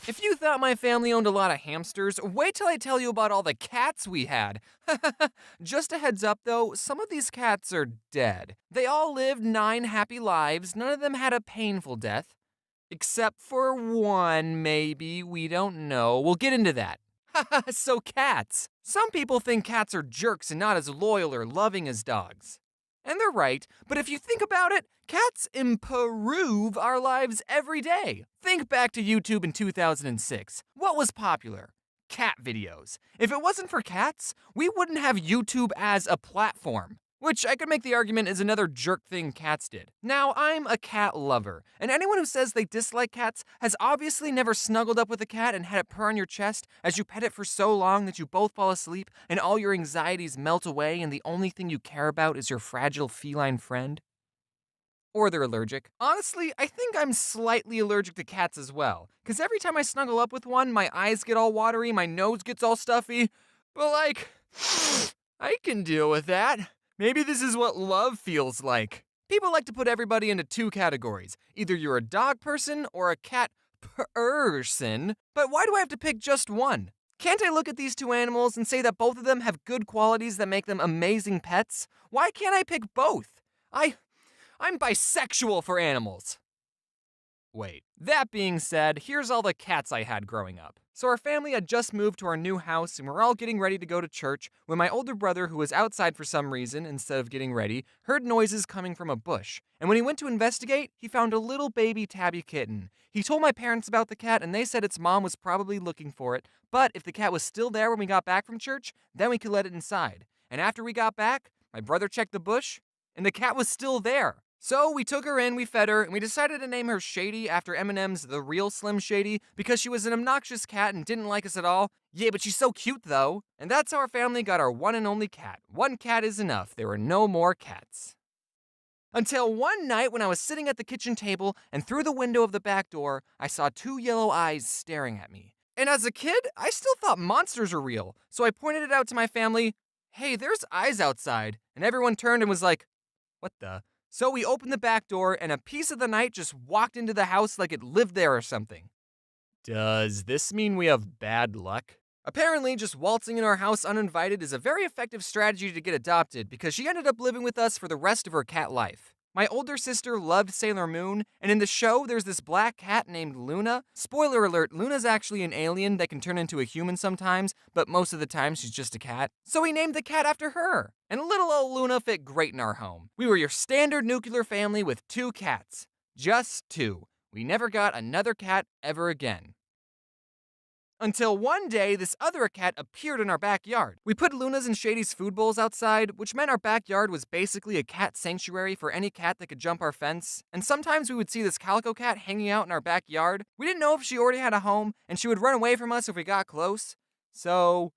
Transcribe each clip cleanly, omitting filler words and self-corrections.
If you thought my family owned a lot of hamsters, wait till I tell you about all the cats we had. Just a heads up though, some of these cats are dead. They all lived 9 happy lives, none of them had a painful death. Except for one, maybe, we don't know. We'll get into that. So cats. Some people think cats are jerks and not as loyal or loving as dogs. And they're right, but if you think about it, cats improve our lives every day. Think back to YouTube in 2006. What was popular? Cat videos. If it wasn't for cats, we wouldn't have YouTube as a platform. Which I could make the argument is another jerk thing cats did. Now, I'm a cat lover, and anyone who says they dislike cats has obviously never snuggled up with a cat and had it purr on your chest as you pet it for so long that you both fall asleep and all your anxieties melt away and the only thing you care about is your fragile feline friend. Or they're allergic. Honestly, I think I'm slightly allergic to cats as well, because every time I snuggle up with one, my eyes get all watery, my nose gets all stuffy, but like, I can deal with that. Maybe this is what love feels like. People like to put everybody into 2 categories. Either you're a dog person or a cat person, but why do I have to pick just one? Can't I look at these 2 animals and say that both of them have good qualities that make them amazing pets? Why can't I pick both? I'm bisexual for animals. Wait, that being said, here's all the cats I had growing up. So our family had just moved to our new house and we're all getting ready to go to church when my older brother, who was outside for some reason instead of getting ready, heard noises coming from a bush. And when he went to investigate, he found a little baby tabby kitten. He told my parents about the cat and they said its mom was probably looking for it, but if the cat was still there when we got back from church, then we could let it inside. And after we got back, my brother checked the bush and the cat was still there. So we took her in, we fed her, and we decided to name her Shady after Eminem's The Real Slim Shady because she was an obnoxious cat and didn't like us at all. Yeah, but she's so cute though. And that's how our family got our one and only cat. One cat is enough. There were no more cats. Until one night when I was sitting at the kitchen table and through the window of the back door, I saw 2 yellow eyes staring at me. And as a kid, I still thought monsters were real, so I pointed it out to my family. Hey, there's eyes outside. And everyone turned and was like, what the? So we opened the back door and a piece of the night just walked into the house like it lived there or something. Does this mean we have bad luck? Apparently, just waltzing in our house uninvited is a very effective strategy to get adopted because she ended up living with us for the rest of her cat life. My older sister loved Sailor Moon, and in the show, there's this black cat named Luna. Spoiler alert, Luna's actually an alien that can turn into a human sometimes, but most of the time she's just a cat. So we named the cat after her. And little old Luna fit great in our home. We were your standard nuclear family with 2 cats. Just 2. We never got another cat ever again. Until one day, this other cat appeared in our backyard. We put Luna's and Shady's food bowls outside, which meant our backyard was basically a cat sanctuary for any cat that could jump our fence. And sometimes we would see this calico cat hanging out in our backyard. We didn't know if she already had a home, and she would run away from us if we got close. So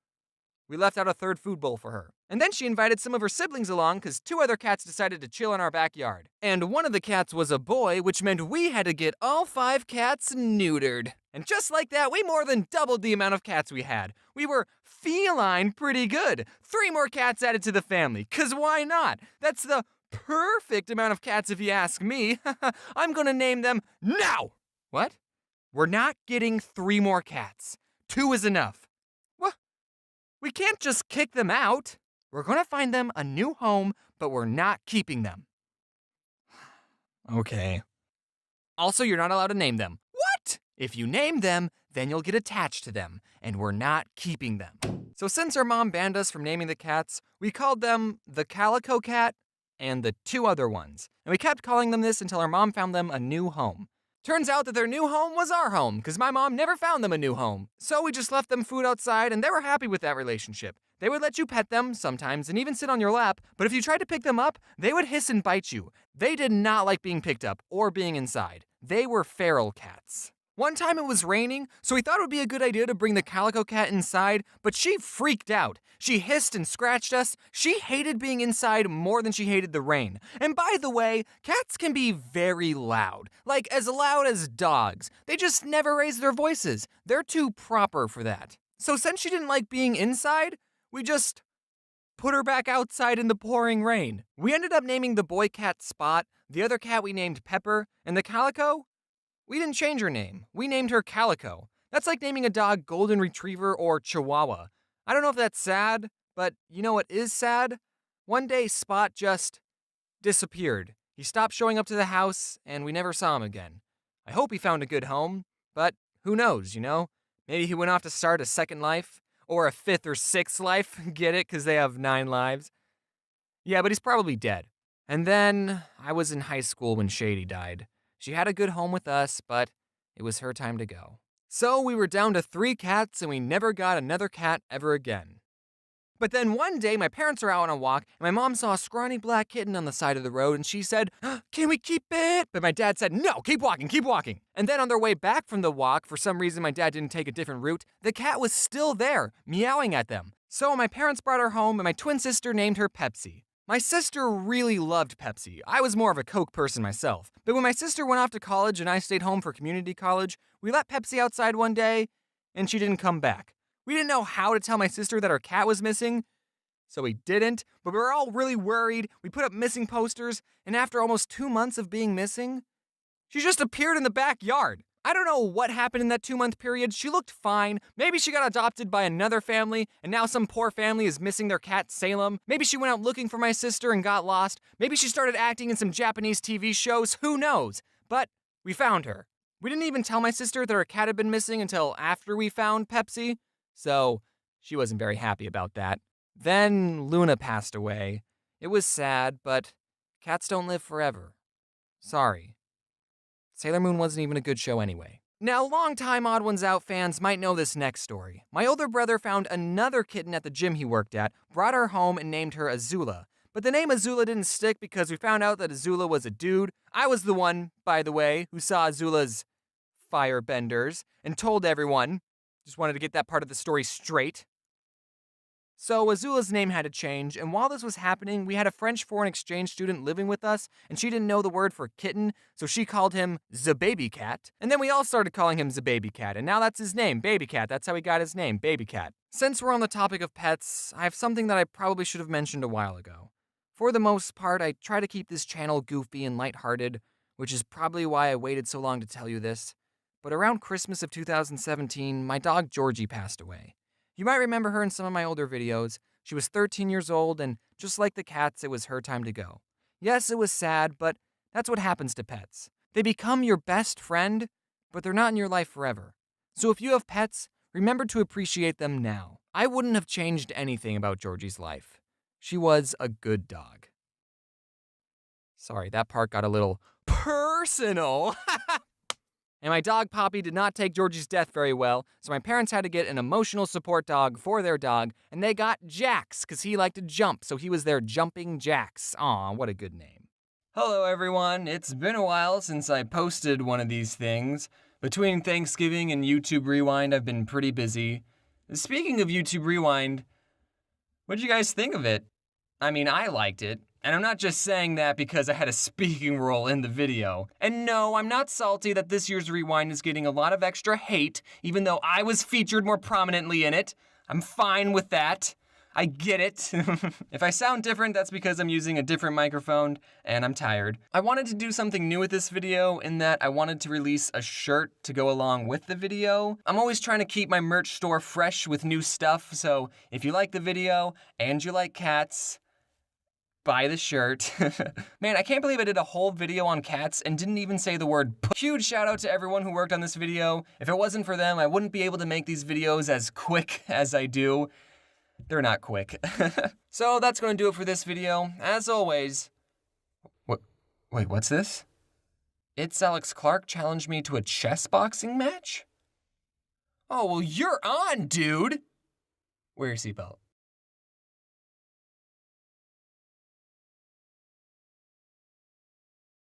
we left out a 3rd food bowl for her. And then she invited some of her siblings along because 2 other cats decided to chill in our backyard. And one of the cats was a boy, which meant we had to get all 5 cats neutered. And just like that, we more than doubled the amount of cats we had. We were feline pretty good. 3 more cats added to the family, cause why not? That's the perfect amount of cats if you ask me. I'm gonna name them now! What? We're not getting 3 more cats. 2 is enough. What? We can't just kick them out. We're gonna find them a new home, but we're not keeping them. Okay. Also, you're not allowed to name them. What? If you name them, then you'll get attached to them, and we're not keeping them. So since our mom banned us from naming the cats, we called them the Calico Cat and the 2 other ones. And we kept calling them this until our mom found them a new home. Turns out that their new home was our home, because my mom never found them a new home. So we just left them food outside, and they were happy with that relationship. They would let you pet them sometimes and even sit on your lap, but if you tried to pick them up, they would hiss and bite you. They did not like being picked up or being inside. They were feral cats. One time it was raining, so we thought it would be a good idea to bring the Calico Cat inside, but she freaked out. She hissed and scratched us. She hated being inside more than she hated the rain. And by the way, cats can be very loud, like as loud as dogs. They just never raise their voices. They're too proper for that. So since she didn't like being inside, we just put her back outside in the pouring rain. We ended up naming the boy cat Spot, the other cat we named Pepper, and the Calico? We didn't change her name. We named her Calico. That's like naming a dog Golden Retriever or Chihuahua. I don't know if that's sad, but you know what is sad? One day, Spot just disappeared. He stopped showing up to the house, and we never saw him again. I hope he found a good home, but who knows, you know? Maybe he went off to start a second life, or a fifth or sixth life. Get it? Because they have 9 lives. Yeah, but he's probably dead. And then I was in high school when Shady died. She had a good home with us, but it was her time to go. So we were down to 3 cats, and we never got another cat ever again. But then one day, my parents were out on a walk, and my mom saw a scrawny black kitten on the side of the road, and she said, "Can we keep it?" But my dad said, "No, keep walking, keep walking." And then on their way back from the walk, for some reason my dad didn't take a different route, the cat was still there, meowing at them. So my parents brought her home, and my twin sister named her Pepsi. My sister really loved Pepsi. I was more of a Coke person myself. But when my sister went off to college and I stayed home for community college, we let Pepsi outside one day, and she didn't come back. We didn't know how to tell my sister that our cat was missing, so we didn't, but we were all really worried. We put up missing posters, and after almost 2 months of being missing, she just appeared in the backyard. I don't know what happened in that 2-month period. She looked fine. Maybe she got adopted by another family, and now some poor family is missing their cat Salem. Maybe she went out looking for my sister and got lost. Maybe she started acting in some Japanese TV shows. Who knows? But we found her. We didn't even tell my sister that her cat had been missing until after we found Pepsi. So she wasn't very happy about that. Then Luna passed away. It was sad, but cats don't live forever. Sorry. Sailor Moon wasn't even a good show anyway. Now, longtime Odd Ones Out fans might know this next story. My older brother found another kitten at the gym he worked at, brought her home, and named her Azula. But the name Azula didn't stick because we found out that Azula was a dude. I was the one, by the way, who saw Azula's firebenders and told everyone. Just wanted to get that part of the story straight. So Azula's name had to change, and while this was happening, we had a French foreign exchange student living with us, and she didn't know the word for kitten, so she called him the Baby Cat. And then we all started calling him the Baby Cat, and now that's his name, Baby Cat. That's how he got his name, Baby Cat. Since we're on the topic of pets, I have something that I probably should have mentioned a while ago. For the most part, I try to keep this channel goofy and lighthearted, which is probably why I waited so long to tell you this. But around Christmas of 2017, my dog Georgie passed away. You might remember her in some of my older videos. She was 13 years old, and just like the cats, it was her time to go. Yes, it was sad, but that's what happens to pets. They become your best friend, but they're not in your life forever. So if you have pets, remember to appreciate them now. I wouldn't have changed anything about Georgie's life. She was a good dog. Sorry, that part got a little personal. And my dog Poppy did not take Georgie's death very well, so my parents had to get an emotional support dog for their dog, and they got Jax, because he liked to jump, so he was their Jumping Jax. Aw, what a good name. Hello everyone, it's been a while since I posted one of these things. Between Thanksgiving and YouTube Rewind, I've been pretty busy. Speaking of YouTube Rewind, what'd you guys think of it? I mean, I liked it. And I'm not just saying that because I had a speaking role in the video. And no, I'm not salty that this year's Rewind is getting a lot of extra hate, even though I was featured more prominently in it. I'm fine with that. I get it. If I sound different, that's because I'm using a different microphone, and I'm tired. I wanted to do something new with this video in that I wanted to release a shirt to go along with the video. I'm always trying to keep my merch store fresh with new stuff, so if you like the video and you like cats, buy the shirt. Man, I can't believe I did a whole video on cats and didn't even say the word Huge shout out to everyone who worked on this video. If it wasn't for them, I wouldn't be able to make these videos as quick as I do. They're not quick. So that's gonna do it for this video. As always, wait, what's this? It's Alex Clark challenged me to a chess boxing match? Oh, well, you're on, dude. Wear your seatbelt.